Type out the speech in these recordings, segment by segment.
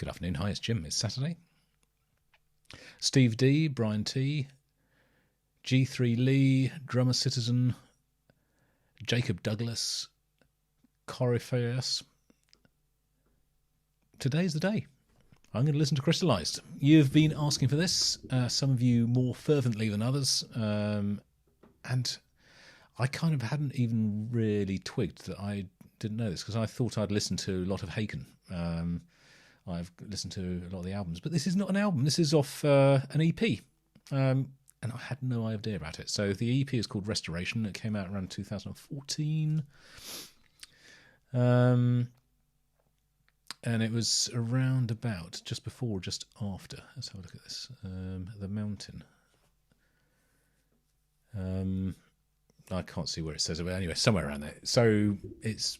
Good afternoon. Hi, it's Jim. It's Saturday. Steve D, Brian T, G3 Lee, Drummer Citizen, Jacob Douglas, Coryphaeus. Today's the day. I'm going to listen to Crystallised. You've been asking for this, some of you more fervently than others, and I kind of hadn't even really twigged that I didn't know this, because I thought I'd listened to a lot of Haken. I've listened to a lot of the albums, but this is not an album. This is off an EP, and I had no idea about it. So the EP is called Restoration. It came out around 2014, and it was around about just before or just after. Let's have a look at this. The Mountain. I can't see where it says it, but anyway, somewhere around there. So it's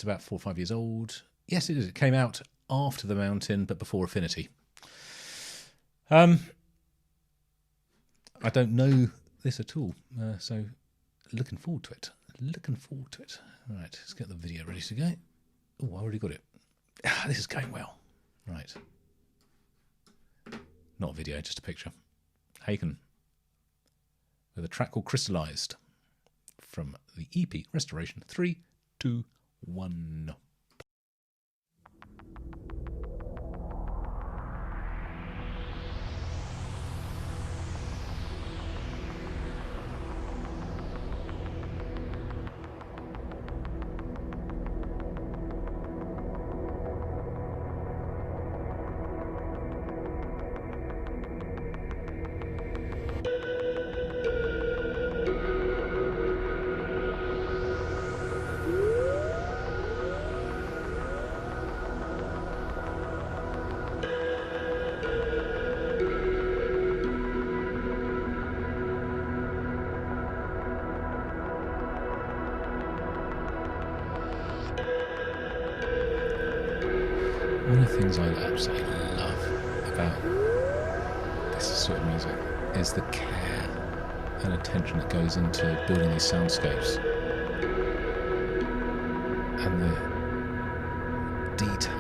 about 4 or 5 years old. Yes, it is. It came out after The Mountain, but before Affinity. I don't know this at all, so looking forward to it. Right, let's get the video ready to go. Oh, I already got it. This is going well. Right. Not a video, just a picture. Haken with a track called Crystallised from the EP Restoration. 3, 2, 1. One of the things I absolutely love about this sort of music is the care and attention that goes into building these soundscapes and the detail.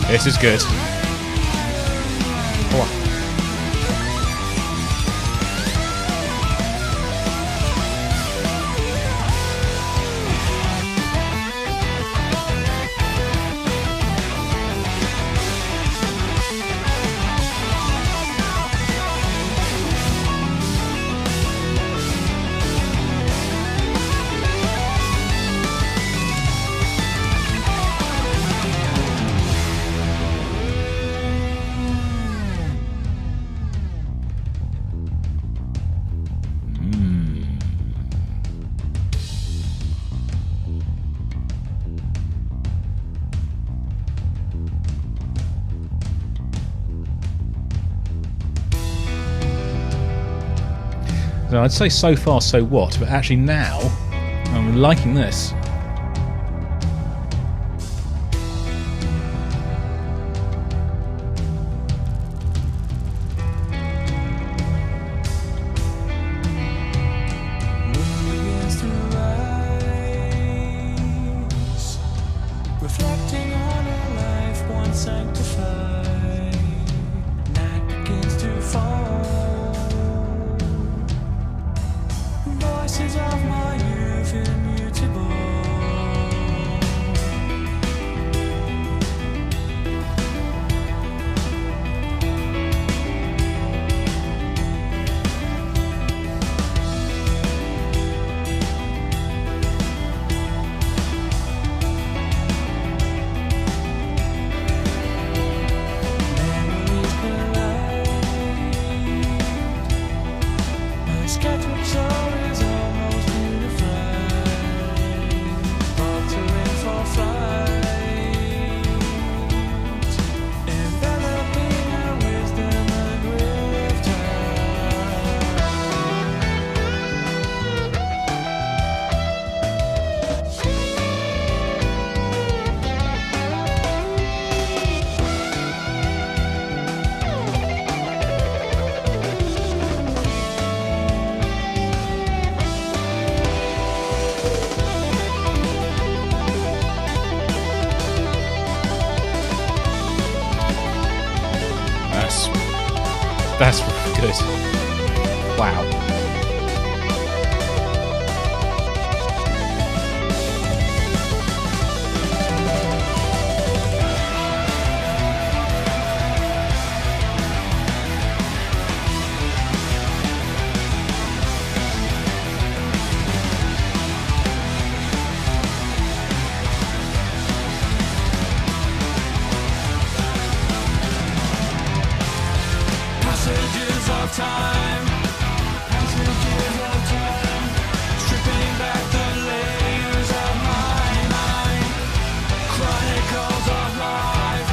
This is good. Oh. So I'd say so far so what, but actually now I'm liking this. Reflecting on a life once sanctified, night begins to fall. Voices of my youth immutable. Memories collide. My scattered soul is almost unified, faltering for flight, enveloping her wisdom and That's good. Wow. passages of time, stripping back the layers of my mind, chronicles of life,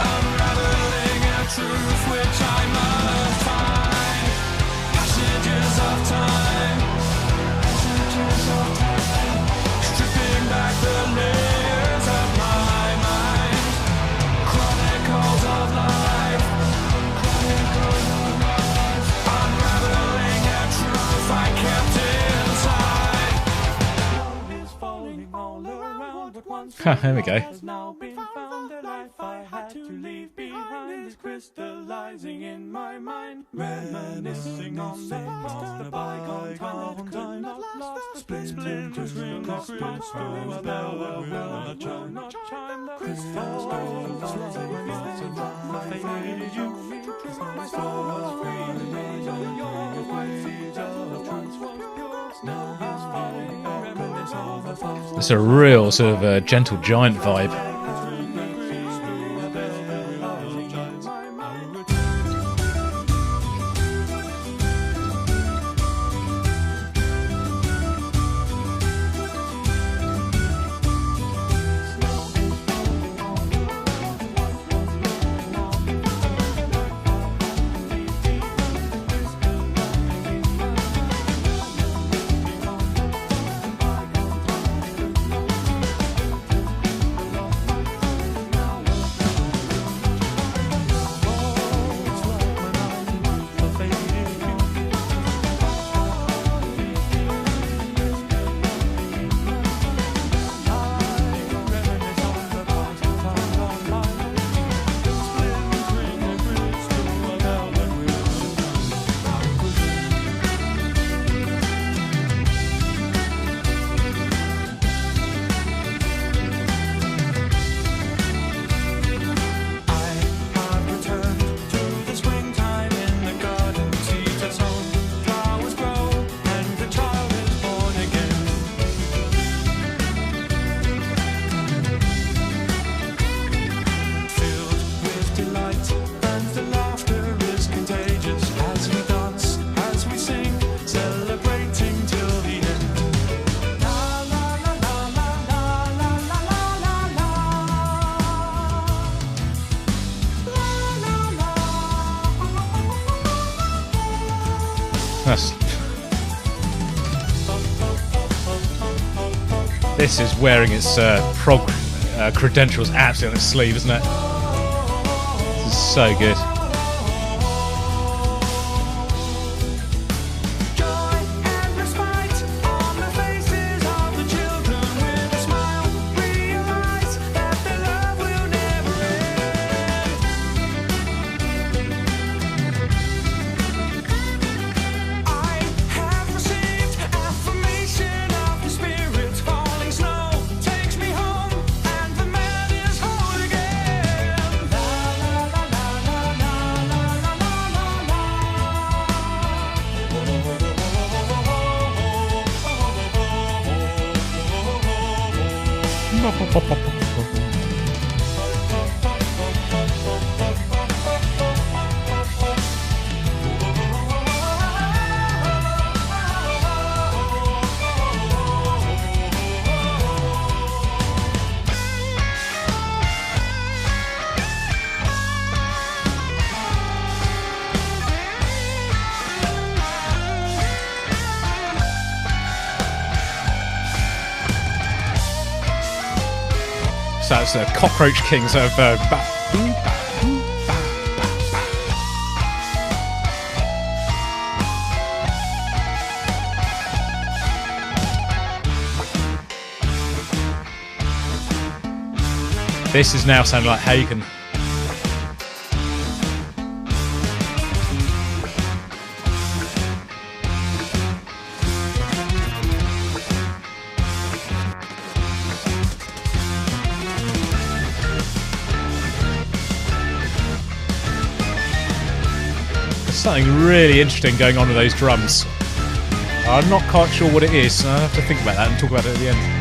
unraveling a truth which I must find. Passages of time, stripping back the layers of my mind, chronicles of life, unraveling a truth I kept inside. Love is falling all around, but once There we go. has now been found. The life I had to leave behind is crystal. crystallizing in my mind, reminiscing on the past, the bygone time that could not last. Splinters ring the crystal, a bell that will not chime. The crystals faded you, my soul was free, your white seeds of truth was pure. Now is falling, reminisce of the past. It's a real sort of gentle giant vibe. This is wearing its prog credentials absolutely on its sleeve, isn't it? This is so good. So that's Cockroach Kings of This is now sounding like Haken. Something really interesting going on with those drums. I'm not quite sure what it is, so I'll have to think about that and talk about it at the end.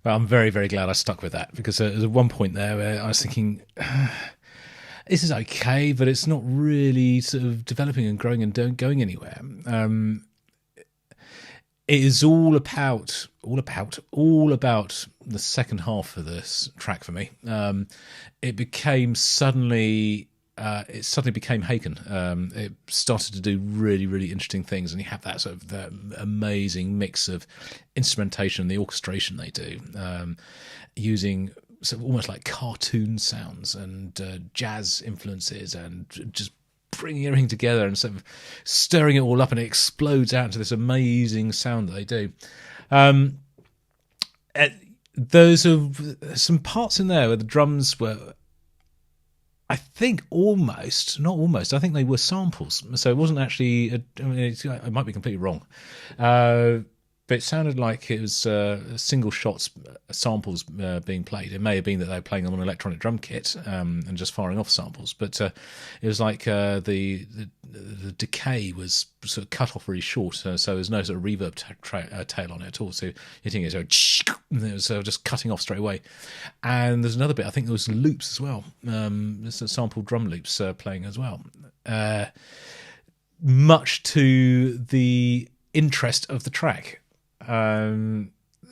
But I'm very, very glad I stuck with that, because there's one point there where I was thinking, this is okay, but it's not really sort of developing and growing and going anywhere. It is all about the second half of this track for me. It suddenly became Haken. It started to do really, really interesting things, and you have that sort of the amazing mix of instrumentation and the orchestration they do, using sort of almost like cartoon sounds and jazz influences, and just bringing everything together and sort of stirring it all up, and it explodes out into this amazing sound that they do. There's some parts in there where the drums were, I think I think they were samples. So it wasn't actually, I might be completely wrong. But it sounded like it was single shots, samples being played. It may have been that they were playing on an electronic drum kit and just firing off samples. But it was like the decay was sort of cut off really short, so there's no sort of reverb tail on it at all. So hitting it, and it was just cutting off straight away. And there's another bit, I think there was loops as well. There's a sample drum loops playing as well. Much to the interest of the track.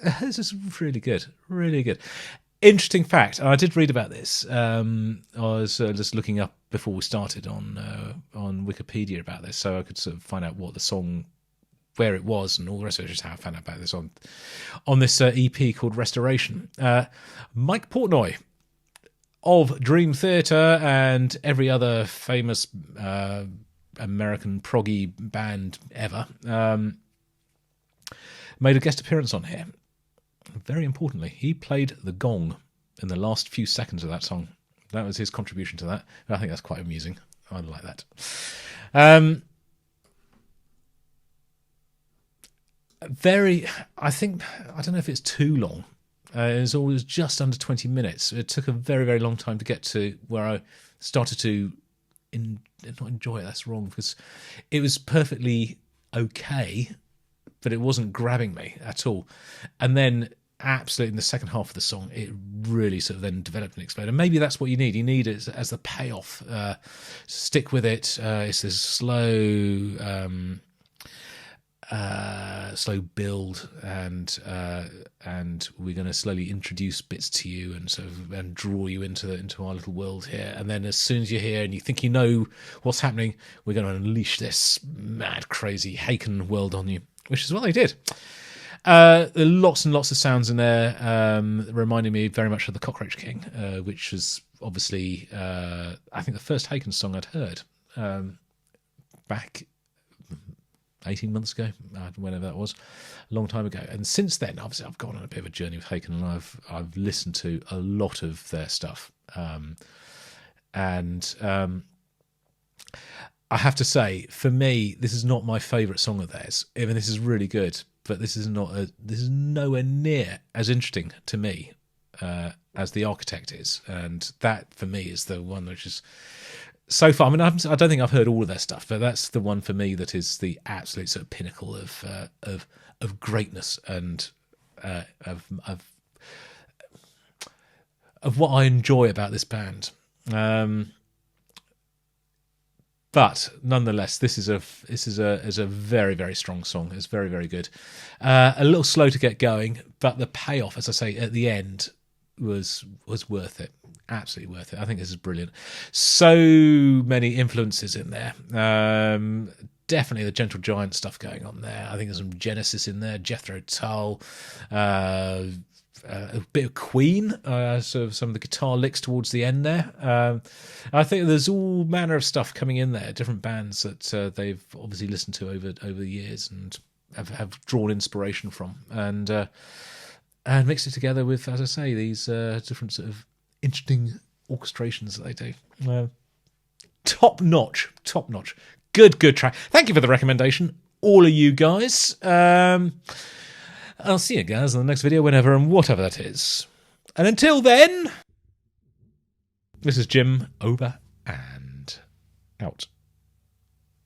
This is really good, really good. Interesting fact, and I did read about this. I was just looking up before we started on Wikipedia about this, so I could sort of find out what the song, where it was, and all the rest of it. Just how I found out about this on this EP called Restoration. Mike Portnoy of Dream Theater and every other famous American proggy band ever. Made a guest appearance on here. Very importantly, he played the gong in the last few seconds of that song. That was his contribution to that. I think that's quite amusing. I like that. I don't know if it's too long. It was always just under 20 minutes. It took a very, very long time to get to where I started to not enjoy it. That's wrong, because it was perfectly okay, but it wasn't grabbing me at all. And then absolutely in the second half of the song, it really sort of then developed and exploded. And maybe that's what you need. You need it as the payoff. Stick with it. It's this slow build, and we're going to slowly introduce bits to you and sort of and draw you into our little world here. And then as soon as you're here and you think you know what's happening, we're going to unleash this mad, crazy Haken world on you. Which is what they did. Lots and lots of sounds in there, reminding me very much of the Cockroach King, which was obviously, I think, the first Haken song I'd heard back 18 months ago, whenever that was, a long time ago. And since then, obviously, I've gone on a bit of a journey with Haken, and I've listened to a lot of their stuff. I have to say, for me, this is not my favourite song of theirs. Even this is really good, but this is nowhere near as interesting to me as The Architect is, and that for me is the one which is so far. I mean, I don't think I've heard all of their stuff, but that's the one for me that is the absolute sort of pinnacle of greatness and of what I enjoy about this band. But nonetheless, this is a very, very strong song. It's very, very good. A little slow to get going, but the payoff, as I say, at the end was worth it. Absolutely worth it. I think this is brilliant. So many influences in there. Definitely the Gentle Giant stuff going on there. I think there's some Genesis in there, Jethro Tull, a bit of Queen, sort of some of the guitar licks towards the end there. I think there's all manner of stuff coming in there, different bands that they've obviously listened to over the years and have drawn inspiration from, and mixed it together with, as I say, these different sort of interesting orchestrations that they do. Top notch. Good track. Thank you for the recommendation, all of you guys. I'll see you guys in the next video, whenever and whatever that is. And until then, this is Jim, over and out.